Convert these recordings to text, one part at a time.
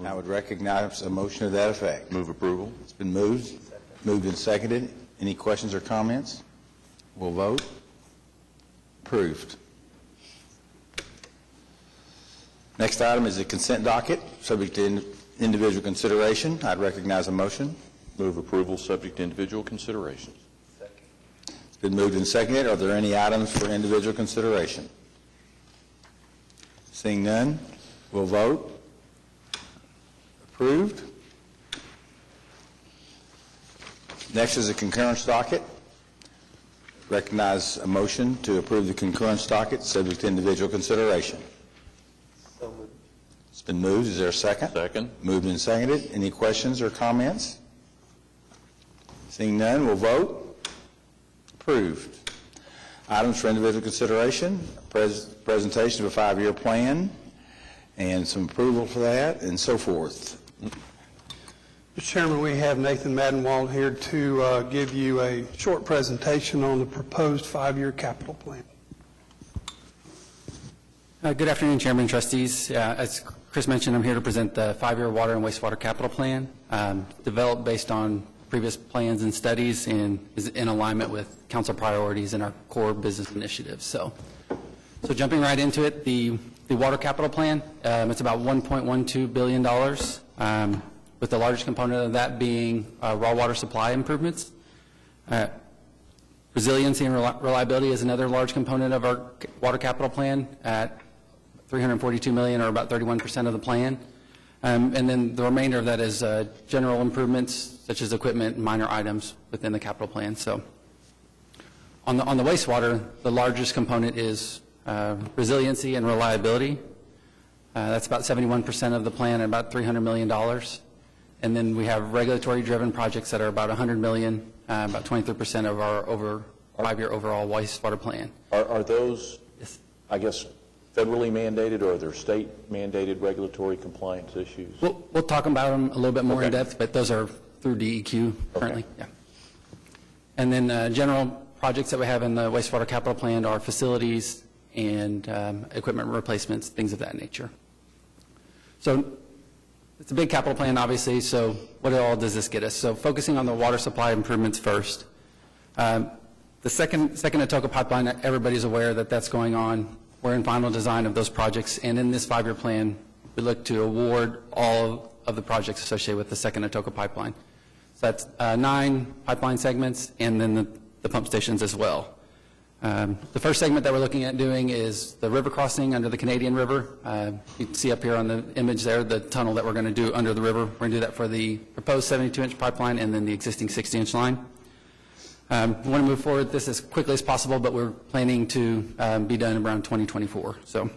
I would recognize a motion to that effect. Move approval. It's been moved and seconded. Any questions or comments? We'll vote. Approved. Next item is the consent docket, subject to individual consideration. I'd recognize a motion. Move approval subject to individual considerations. It's been moved and seconded. Are there any items for individual consideration? Seeing none, we'll vote. Approved. Next is the concurrence docket. Recognize a motion to approve the concurrence docket subject to individual consideration. It's been moved. Is there a second? Second. Moved and seconded. Any questions or comments? Seeing none, we'll vote. Approved. Items for individual consideration, presentation of a 5-year plan, and some approval for that, and so forth. Mr. Chairman, we have Nathan Maddenwald here to give you a short presentation on the proposed 5-year capital plan. Good afternoon, Chairman and Trustees. As Chris mentioned, I'm here to present the 5-year water and wastewater capital plan, developed based on previous plans and studies and is in alignment with council priorities and our core business initiatives. So jumping right into it, the water capital plan, it's about $1.12 billion, with the largest component of that being raw water supply improvements. Resiliency and reliability is another large component of our water capital plan at $342 million, or about 31% of the plan. And then the remainder of that is general improvements, such as equipment and minor items within the capital plan. So on the wastewater, the largest component is resiliency and reliability. That's about 71% of the plan, and about $300 million. And then we have regulatory-driven projects that are about $100 million, about 23% of our 5-year overall wastewater plan. Are those, Yes. I guess, federally mandated, or are there state-mandated regulatory compliance issues? We'll talk about them a little bit more in Okay. depth, but those are through DEQ currently. Okay. Yeah. And then general projects that we have in the wastewater capital plan are facilities and equipment replacements, things of that nature. So it's a big capital plan, obviously, so what all does this get us? So focusing on the water supply improvements first. The second Atoka pipeline, everybody's aware that that's going on. We're in final design of those projects, and in this 5-year plan, we look to award all of the projects associated with the second Atoka pipeline. So that's 9 pipeline segments, and then the pump stations as well. The first segment that we're looking at doing is the river crossing under the Canadian River. You can see up here on the image there, the tunnel that we're going to do under the river. We're going to do that for the proposed 72-inch pipeline and then the existing 60-inch line. We want to move forward this as quickly as possible, but we're planning to be done around 2024. So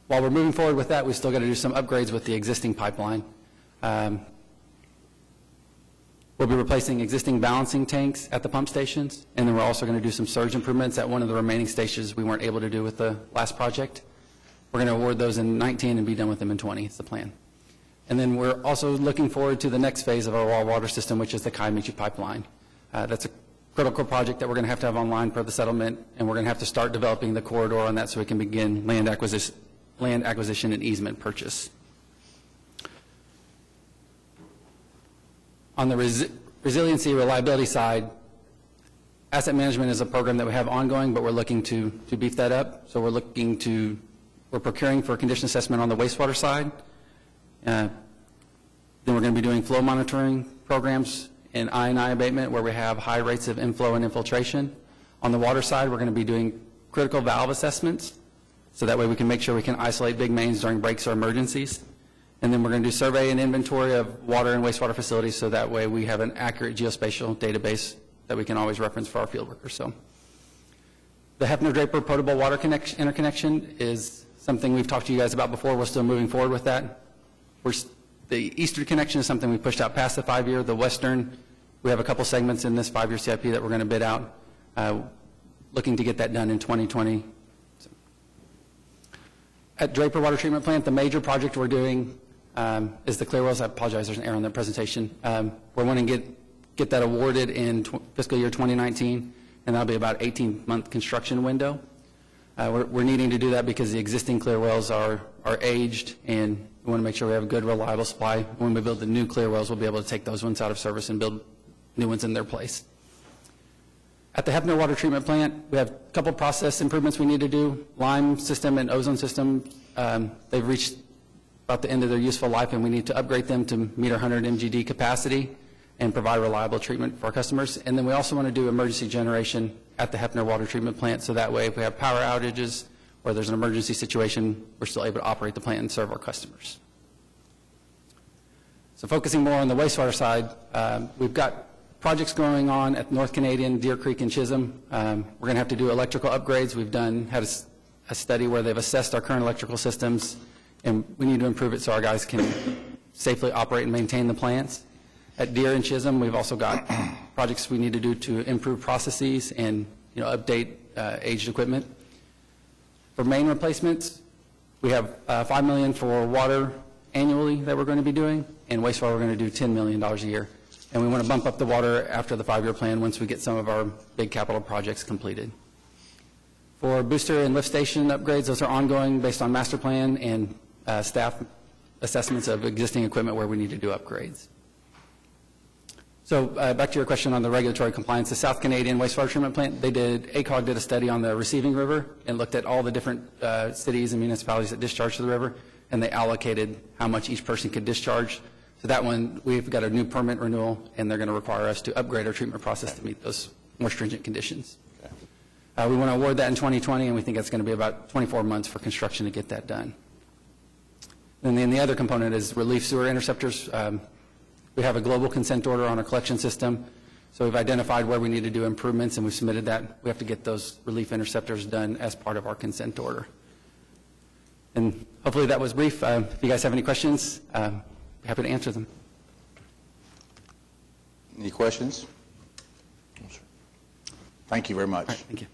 while we're moving forward with that, we still got to do some upgrades with the existing pipeline. We'll be replacing existing balancing tanks at the pump stations, and then we're also going to do some surge improvements at one of the remaining stations we weren't able to do with the last project. We're going to award those in 19 and be done with them in 20. It's the plan. And then we're also looking forward to the next phase of our raw water system, which is the Kiamichi pipeline. That's a critical project that we're going to have online per the settlement, and we're going to have to start developing the corridor on that so we can begin land acquisition and easement purchase. On the resiliency reliability side, asset management is a program that we have ongoing, but we're looking to beef that up. So we're procuring for condition assessment on the wastewater side. Then we're going to be doing flow monitoring programs and I&I abatement where we have high rates of inflow and infiltration. On the water side, we're going to be doing critical valve assessments, so that way we can make sure we can isolate big mains during breaks or emergencies. And then we're going to do survey and inventory of water and wastewater facilities, so that way we have an accurate geospatial database that we can always reference for our field workers. So the Hefner-Draper potable water interconnection is something we've talked to you guys about before. We're still moving forward with that. The eastern connection is something we pushed out past the 5-year. The western, we have a couple segments in this 5-year CIP that we're going to bid out, looking to get that done in 2020. So, at Draper Water Treatment Plant, the major project we're doing is the Clearwells. I apologize, there's an error on that presentation. We're wanting to get that awarded in fiscal year 2019, and that'll be about an 18-month construction window. We're needing to do that because the existing Clearwells are are aged, and we want to make sure we have a good, reliable supply. When we build the new clear wells, we'll be able to take those ones out of service and build new ones in their place. At the Hefner Water Treatment Plant, we have a couple process improvements we need to do. Lime system and ozone system, they've reached about the end of their useful life, and we need to upgrade them to meet our 100 MGD capacity and provide reliable treatment for our customers. And then we also want to do emergency generation at the Hefner Water Treatment Plant, so that way if we have power outages or there's an emergency situation, we're still able to operate the plant and serve our customers. So focusing more on the wastewater side, we've got projects going on at North Canadian, Deer Creek, and Chisholm. We're going to have to do electrical upgrades. We've had a study where they've assessed our current electrical systems, and we need to improve it so our guys can safely operate and maintain the plants. At Deer and Chisholm, we've also got projects we need to do to improve processes and update aged equipment. For main replacements, we have $5 million for water annually that we're going to be doing, and wastewater we're going to do $10 million a year. And we want to bump up the water after the 5-year plan once we get some of our big capital projects completed. For booster and lift station upgrades, those are ongoing based on master plan and staff assessments of existing equipment where we need to do upgrades. So back to your question on the regulatory compliance, the South Canadian wastewater treatment plant, ACOG did a study on the receiving river and looked at all the different cities and municipalities that discharge to the river, and they allocated how much each person could discharge. So that one, we've got a new permit renewal, and they're going to require us to upgrade our treatment process to meet those more stringent conditions. Okay. We want to award that in 2020, and we think it's going to be about 24 months for construction to get that done. And then the other component is relief sewer interceptors. We have a global consent order on our collection system, so we've identified where we need to do improvements, and we've submitted that. We have to get those relief interceptors done as part of our consent order. And hopefully that was brief. If you guys have any questions, happy to answer them. Any questions? No, sir. Thank you very much. All right, thank you.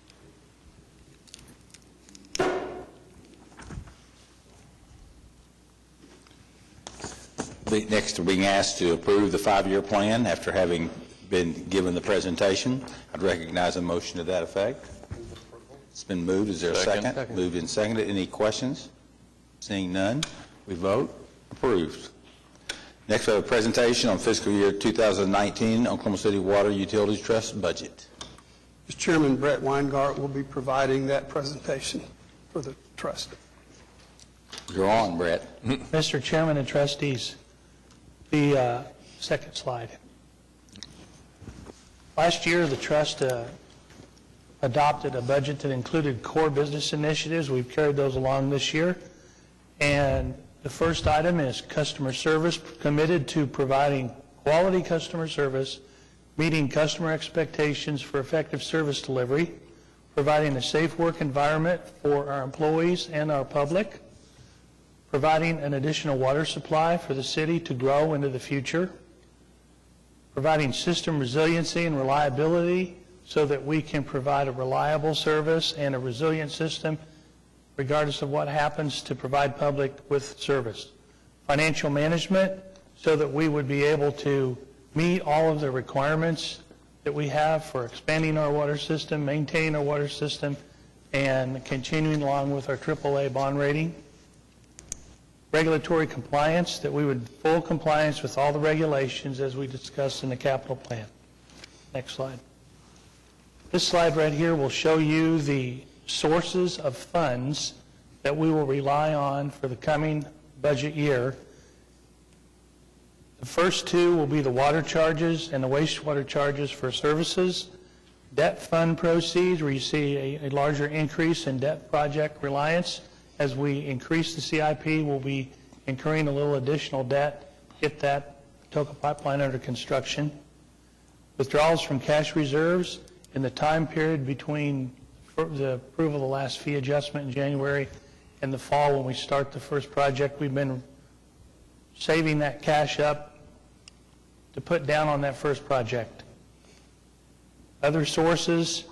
Next, we're being asked to approve the 5-year plan after having been given the presentation. I'd recognize a motion to that effect. It's been moved. Is there a second? Moved and seconded. Any questions? Seeing none, we vote. Approved. Next, we have a presentation on fiscal year 2019 Oklahoma City Water Utilities Trust budget. Mr. Chairman, Brett Weingart will be providing that presentation for the trust. You're on, Brett. Mr. Chairman and trustees, the second slide. Last year, the trust adopted a budget that included core business initiatives. We've carried those along this year. And the first item is customer service, committed to providing quality customer service, meeting customer expectations for effective service delivery, providing a safe work environment for our employees and our public, providing an additional water supply for the city to grow into the future, providing system resiliency and reliability so that we can provide a reliable service and a resilient system regardless of what happens to provide public with service. Financial management so that we would be able to meet all of the requirements that we have for expanding our water system, maintaining our water system, and continuing along with our AAA bond rating. Regulatory compliance, that we would full compliance with all the regulations as we discussed in the capital plan. Next slide. This slide right here will show you the sources of funds that we will rely on for the coming budget year. The first two will be the water charges and the wastewater charges for services. Debt fund proceeds, where you see a larger increase in debt project reliance. As we increase the CIP, we'll be incurring a little additional debt, get that Patoka pipeline under construction. Withdrawals from cash reserves in the time period between the approval of the last fee adjustment in January and the fall when we start the first project. We've been saving that cash up to put down on that first project. Other sources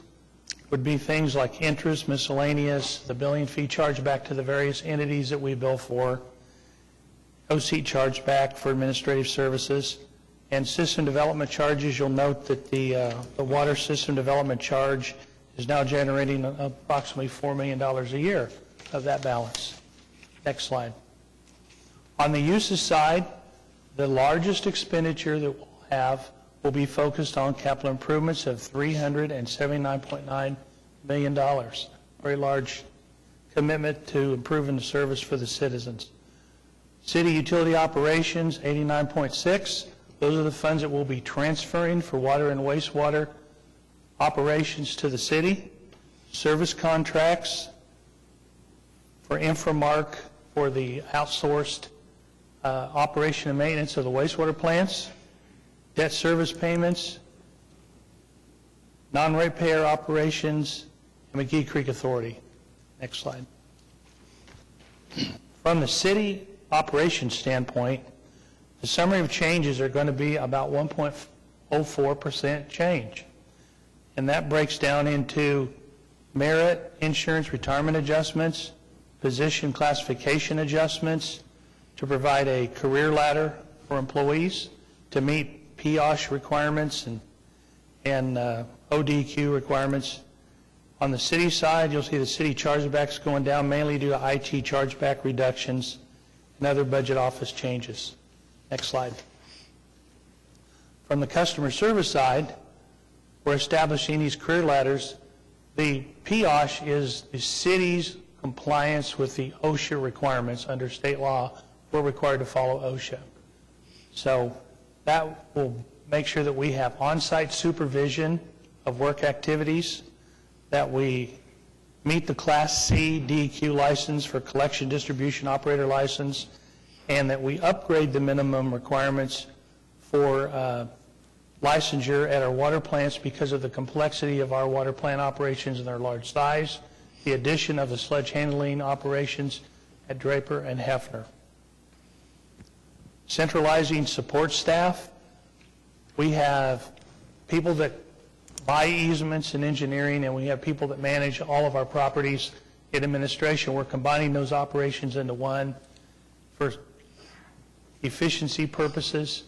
would be things like interest, miscellaneous, the billing fee charged back to the various entities that we bill for, OC charged back for administrative services, and system development charges. You'll note that the water system development charge is now generating approximately $4 million a year of that balance. Next slide. On the uses side, the largest expenditure that we'll have will be focused on capital improvements of $379.9 million. Very large commitment to improving the service for the citizens. City utility operations, 89.6. Those are the funds that we'll be transferring for water and wastewater operations to the city. Service contracts for Inframark for the outsourced operation and maintenance of the wastewater plants. Debt service payments, non-ratepayer operations, and McGee Creek Authority. Next slide. From the city operations standpoint, the summary of changes are going to be about 1.04% change. And that breaks down into merit, insurance, retirement adjustments, position classification adjustments, to provide a career ladder for employees, to meet POSH requirements and ODQ requirements. On the city side, you'll see the city chargebacks going down mainly due to IT chargeback reductions and other budget office changes. Next slide. From the customer service side, we're establishing these career ladders. The POSH is the city's compliance with the OSHA requirements. Under state law, we're required to follow OSHA. So that will make sure that we have on-site supervision of work activities, that we meet the Class C DEQ license for collection distribution operator license, and that we upgrade the minimum requirements for licensure at our water plants because of the complexity of our water plant operations and their large size, the addition of the sludge handling operations at Draper and Hefner. Centralizing support staff, we have people that buy easements in engineering, and we have people that manage all of our properties in administration. We're combining those operations into one for efficiency purposes.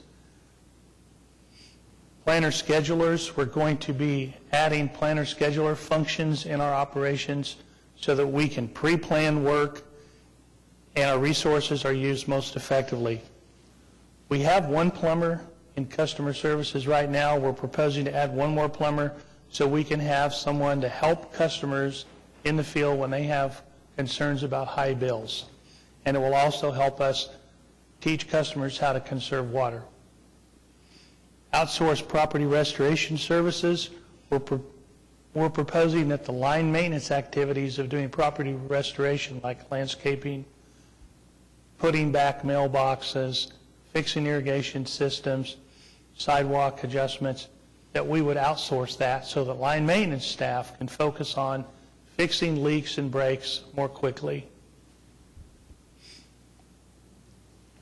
Planner schedulers, we're going to be adding planner scheduler functions in our operations so that we can pre-plan work and our resources are used most effectively. We have one plumber in customer services right now. We're proposing to add one more plumber so we can have someone to help customers in the field when they have concerns about high bills. And it will also help us teach customers how to conserve water. Outsourced property restoration services, we're proposing that the line maintenance activities of doing property restoration, like landscaping, putting back mailboxes, fixing irrigation systems, sidewalk adjustments, that we would outsource that so that line maintenance staff can focus on fixing leaks and breaks more quickly.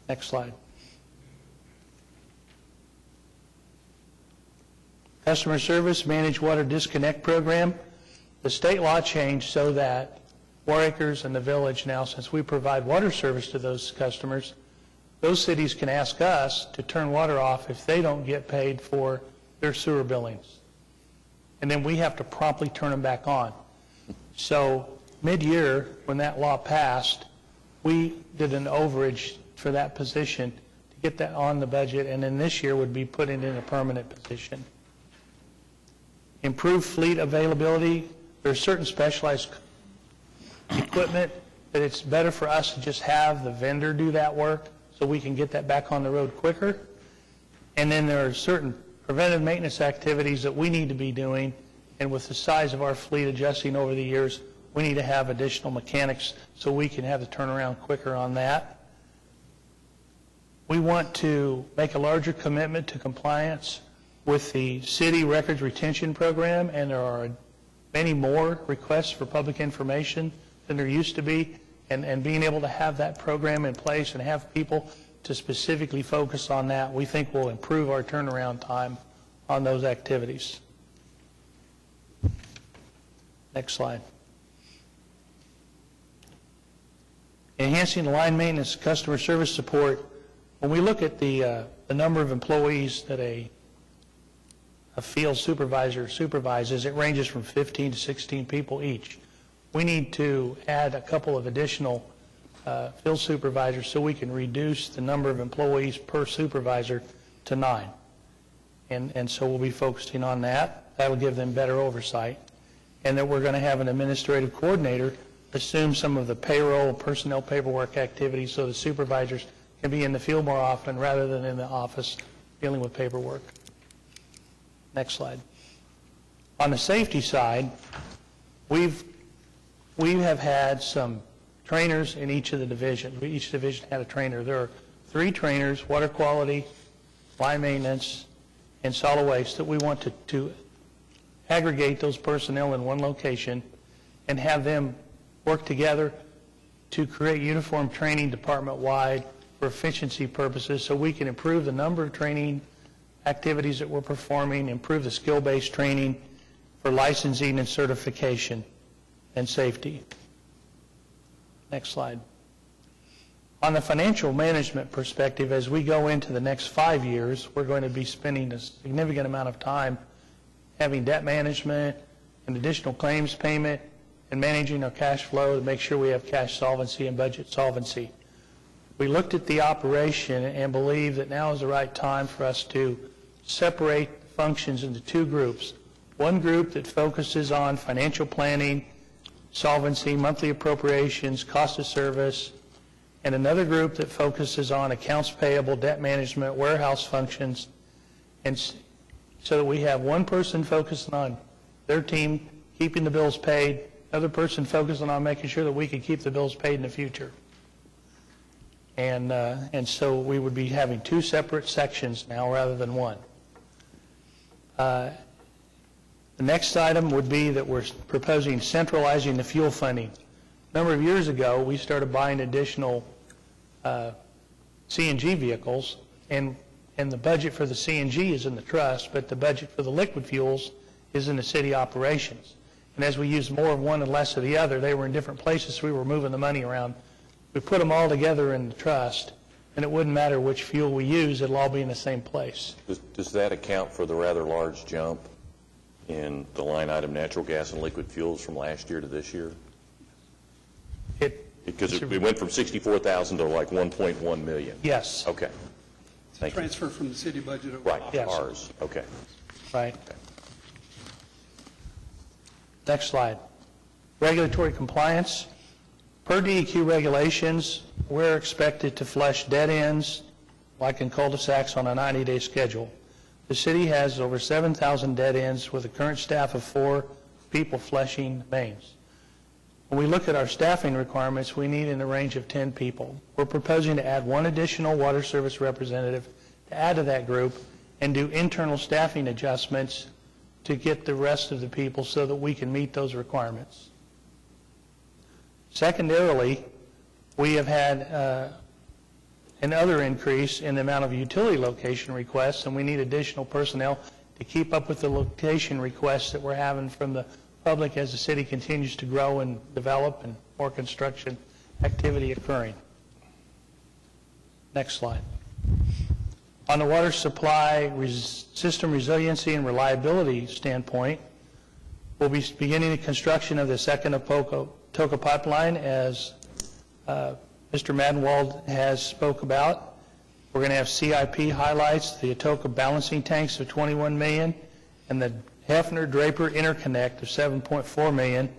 Next slide. Customer service managed water disconnect program. The state law changed so that War Acres and the village now, since we provide water service to those customers, those cities can ask us to turn water off if they don't get paid for their sewer billings. And then we have to promptly turn them back on. So mid-year, when that law passed, we did an overage for that position to get that on the budget, and then this year would be put it in a permanent position. Improved fleet availability. There's certain specialized equipment that it's better for us to just have the vendor do that work so we can get that back on the road quicker. And then there are certain preventive maintenance activities that we need to be doing, and with the size of our fleet adjusting over the years, we need to have additional mechanics so we can have the turnaround quicker on that. We want to make a larger commitment to compliance with the city records retention program, and there are many more requests for public information than there used to be, and being able to have that program in place and have people to specifically focus on that, we think will improve our turnaround time on those activities. Next slide. Enhancing line maintenance customer service support. When we look at the number of employees that a field supervisor supervises, it ranges from 15 to 16 people each. We need to add a couple of additional field supervisors so we can reduce the number of employees per supervisor to 9. And so we'll be focusing on that. That'll give them better oversight. And that we're going to have an administrative coordinator assume some of the payroll, personnel paperwork activities so the supervisors can be in the field more often rather than in the office dealing with paperwork. Next slide. On the safety side, we have had some trainers in each of the divisions. Each division had a trainer. There are 3 trainers, water quality, line maintenance, and solid waste, that we want to aggregate those personnel in one location and have them work together to create uniform training department-wide for efficiency purposes so we can improve the number of training activities that we're performing, improve the skill-based training for licensing and certification and safety. Next slide. On the financial management perspective, as we go into the next 5 years, we're going to be spending a significant amount of time having debt management and additional claims payment and managing our cash flow to make sure we have cash solvency and budget solvency. We looked at the operation and believe that now is the right time for us to separate functions into 2 groups. One group that focuses on financial planning, solvency, monthly appropriations, cost of service, and another group that focuses on accounts payable, debt management, warehouse functions, and so that we have one person focusing on their team keeping the bills paid, another person focusing on making sure that we can keep the bills paid in the future. And so we would be having 2 separate sections now rather than one. The next item would be that we're proposing centralizing the fuel funding. A number of years ago, we started buying additional CNG vehicles, and the budget for the CNG is in the trust, but the budget for the liquid fuels is in the city operations. And as we used more of one and less of the other, they were in different places, so we were moving the money around. We put them all together in the trust, and it wouldn't matter which fuel we use, it'll all be in the same place. Does that account for the rather large jump in the line item natural gas and liquid fuels from last year to this year? Because it went from 64,000 to like 1.1 million. Yes. Okay. Thank you. Transfer from the city budget over. Right. Yes. Ours. Okay. Right. Next slide. Regulatory compliance. Per DEQ regulations, we're expected to flush dead ends, like in cul-de-sacs, on a 90-day schedule. The city has over 7,000 dead ends with a current staff of 4 people flushing mains. When we look at our staffing requirements, we need in the range of 10 people. We're proposing to add 1 additional water service representative to add to that group and do internal staffing adjustments to get the rest of the people so that we can meet those requirements. Secondarily, we have had another increase in the amount of utility location requests, and we need additional personnel to keep up with the location requests that we're having from the public as the city continues to grow and develop and more construction activity occurring. Next slide. On the water supply system resiliency and reliability standpoint, we'll be beginning the construction of the second Atoka pipeline, as Mr. Madenwald has spoke about. We're going to have CIP highlights, the Atoka balancing tanks of $21 million, and the Hefner-Draper interconnect of $7.4 million.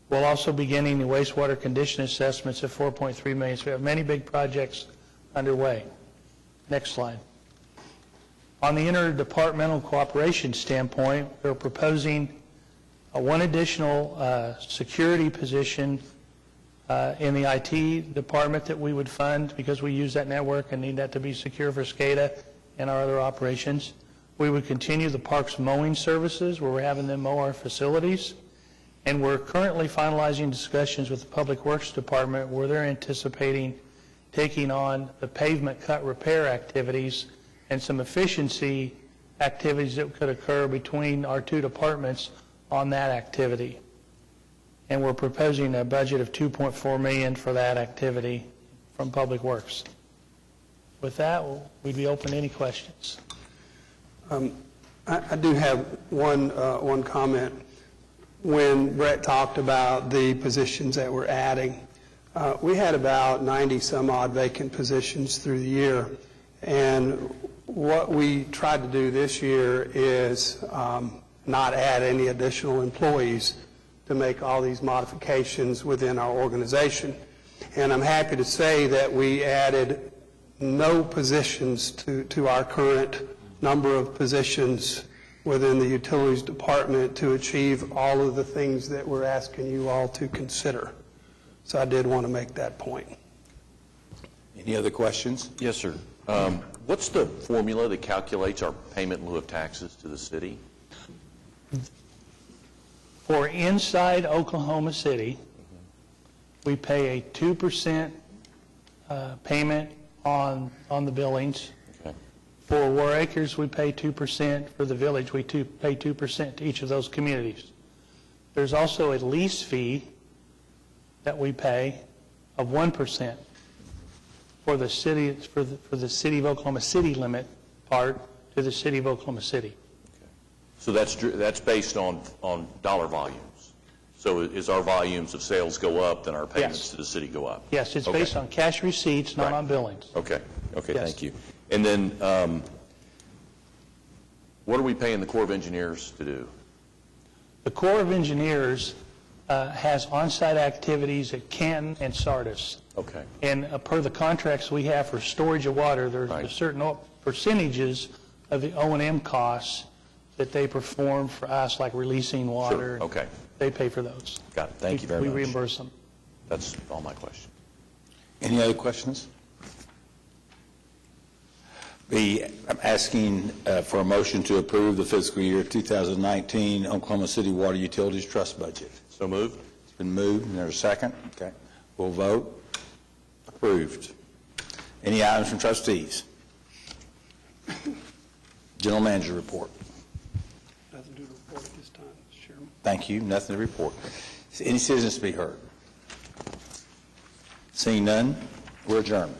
We'll also be beginning the wastewater condition assessments of $4.3 million. So we have many big projects underway. Next slide. On the interdepartmental cooperation standpoint, we're proposing 1 additional security position in the IT department that we would fund because we use that network and need that to be secure for SCADA and our other operations. We would continue the parks mowing services where we're having them mow our facilities. And we're currently finalizing discussions with the Public Works Department where they're anticipating taking on the pavement cut repair activities and some efficiency activities that could occur between our 2 departments on that activity. And we're proposing a budget of $2.4 million for that activity from Public Works. With that, we'd be open to any questions. I do have one comment. When Brett talked about the positions that we're adding, We had about 90-some-odd vacant positions through the year, and what we tried to do this year is not add any additional employees to make all these modifications within our organization. And I'm happy to say that we added no positions to our current number of positions within the Utilities Department to achieve all of the things that we're asking you all to consider. So I did want to make that point. Any other questions? Yes, sir. What's the formula that calculates our payment in lieu of taxes to the city? For inside Oklahoma City, we pay a 2% payment on the billings. Okay. For War Acres, we pay 2%. For the village, we pay 2% to each of those communities. There's also a lease fee that we pay of 1% for the city, for the City of Oklahoma City limit part to the City of Oklahoma City. So that's based on dollar volumes. So as our volumes of sales go up, then our payments Yes. to the city go up? Yes, it's Okay. based on cash receipts, not Right. on billings. Okay, okay, Yes. thank you. And then, what are we paying the Corps of Engineers to do? The Corps of Engineers has on-site activities at Canton and Sardis. Okay, And per the contracts we have for storage of water, there's Right. certain percentages of the O&M costs that they perform for us, like releasing water. okay. They pay for those. Got it. Thank you very much. We reimburse them. That's all my questions. Any other questions? I'm asking for a motion to approve the fiscal year 2019 Oklahoma City Water Utilities Trust budget. So moved? It's been moved, and there's a second? Okay. We'll vote. Approved. Any items from trustees? General Manager report. Nothing to report at this time, Mr. Chairman. Thank you. Nothing to report. Any citizens to be heard? Seeing none, we're adjourned.